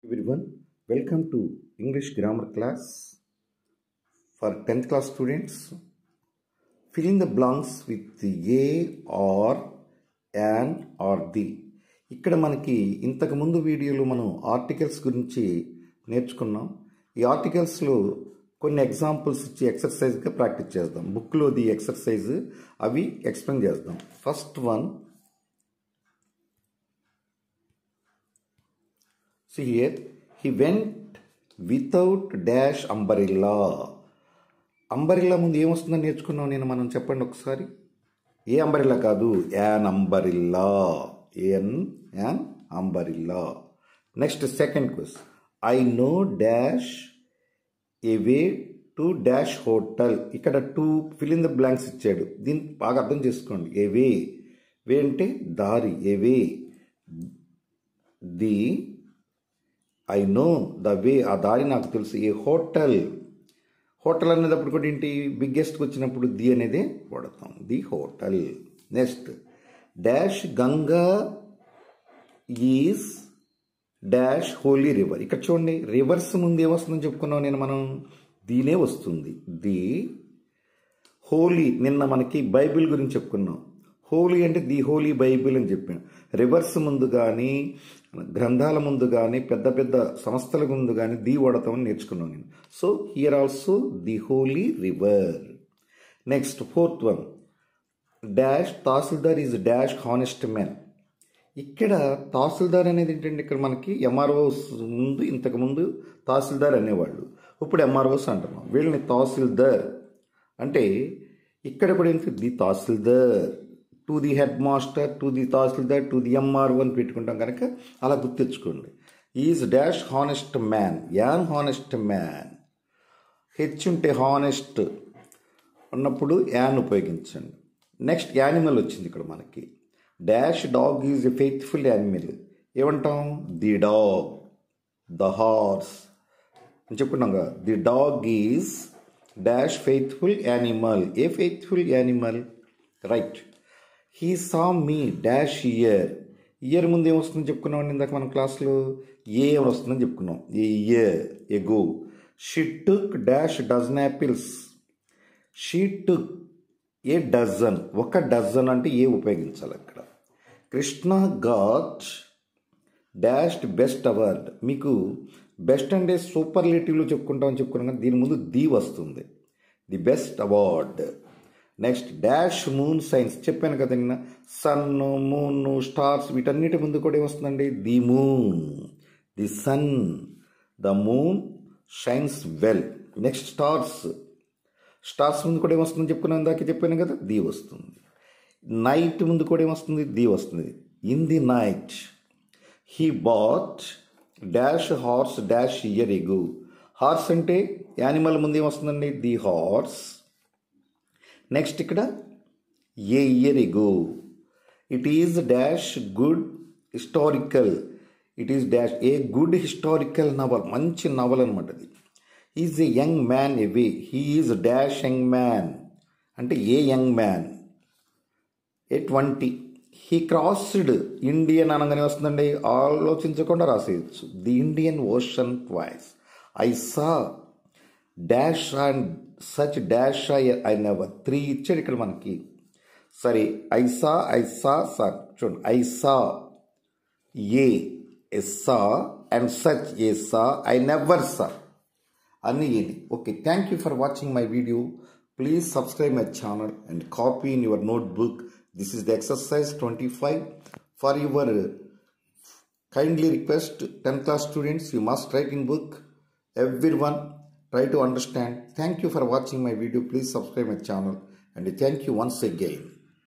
Everyone, welcome to English grammar class for 10th class students. Fill in the blanks with the a or an or the. ఇక్కడ మనకి ఇంతకు ముందు వీడియోలో మనం articles గురించి నేర్చుకున్నాం. ఈ ఆర్టికల్స్లో కొన్ని ఎగ్జాంపుల్స్ ఇచ్చి ఎక్సర్సైజ్గా ప్రాక్టీస్ చేద్దాం. బుక్లోది ఎక్సర్సైజ్ అవి ఎక్స్ప్లెయిన్ చేద్దాం. First one, see here, he went without dash umbrella. Umbrella ముందు ఏమొస్తుందని నేర్చుకున్నాం మనం చెప్పండి ఒకసారి. ఏ అంబరిల్లా కాదు, an umbrella. An umbrella. Next second question, I know dash away to dash hotel. ఇక్కడ two fill in the blanks ఇచ్చాడు. దీన్ని బాగా అర్థం చేసుకోండి. వే అంటే దారి. Way the I know the way, ఆ దారి నాకు తెలుసు. ఏ హోటల్ అనేటప్పుడు కూడా ఏంటి, బిగ్గెస్ట్కి వచ్చినప్పుడు ది అనేది వాడతాం. The hotel. Next dash Ganga is dash holy river. ఇక్కడ చూడండి, రివర్స్ ముందు ఏమొస్తుందని చెప్పుకున్నాం మనం, దీనే వస్తుంది. ది హోలీ, నిన్న మనకి బైబిల్ గురించి చెప్పుకున్నాం. హోలీ అంటే ది హోలీ బైబిల్ అని చెప్పాను. రివర్స్ ముందు కానీ, గ్రంథాల ముందు కానీ, పెద్ద పెద్ద సంస్థల ముందు కానీ ది వాడతామని నేర్చుకున్నాను నేను. So here also the holy river. Next fourth one, dash tahsildar is dash honest man. ఇక్కడ తహసీల్దార్ అనేది ఏంటంటే, ఇక్కడ మనకి ఎంఆర్ఓస్ ముందు, ఇంతకుముందు తహసీల్దార్ అనేవాళ్ళు, ఇప్పుడు ఎంఆర్ఓస్ అంటున్నాం. వీళ్ళని తహసీల్దార్ అంటే ఇక్కడ కూడా ఏంటి, the tahsildar to the headmaster, to the tahsildar, to the MRO అని పెట్టుకుంటాం కనుక అలా గుర్తించుకోండి. Is dash honest man, an honest man. H ఉంటే హానెస్ట్ ఉన్నప్పుడు యాన్ ఉపయోగించండి. నెక్స్ట్ యానిమల్ వచ్చింది ఇక్కడ మనకి. Dash dog is a faithful animal. ఏమంటాం, ది డాగ్, ద హార్స్ అని చెప్పుకున్నాం కదా. The dog is dash faithful animal. A faithful animal, right. He saw me dash ear. Ear ముందు ఏమొస్తుందని చెప్పుకున్నాం ఇందాక మనం క్లాస్లో, ఏ వస్తుందని చెప్పుకున్నాం. A year ago. She took dash dozen apples. She took a dozen, ఒక డజన్ అంటే ఏ ఉపయోగించాలి అక్కడ. Krishna got dash best award. మీకు బెస్ట్ అంటే సూపర్లేటివ్లో చెప్పుకుంటామని చెప్పుకున్నాం, దీని ముందు ది వస్తుంది. The best award. Next dash moon shines. చెప్పాను కదా నిన్న, సన్, మూన్, స్టార్స్ వీటన్నిటి ముందు కూడా ఏమొస్తుందండి, the moon, the sun, the moon shines well. Next stars ముందు కూడా ఏమొస్తుందని చెప్పుకున్నాను, ఇందాక చెప్పాను కదా, ది వస్తుంది. నైట్ ముందు కూడా ఏమొస్తుంది, ది వస్తుంది. In the night he bought dash horse dash year ago. Horse అంటే యానిమల్ ముందు ఏమొస్తుందండి, ది హార్స్. నెక్స్ట్ ఇక్కడ a year ago. It is dash good historical. It is dash a good historical novel. మంచి novel అనమాట అది. Is a young man away. He is dash young man అంటే a young man. A 20. He crossed Indian అనగానే వస్తుందండి, ఆలోచించకుండా రాసేయచ్చు. The Indian Ocean twice. I saw dash and such dash I never. 3 ఇచ్చాడు ఇక్కడ మనకి. సరే, ఐ సా సార్ చూడండి, I saw A saw and such a saw, I never saw అన్ని ఏంటి. Okay, thank you for watching my video. Please subscribe my channel and copy in your notebook. This is the exercise 25. For your kindly request, 10th class students, you must write in book. Everyone try to understand. Thank you for watching my video. Please subscribe my channel and thank you once again.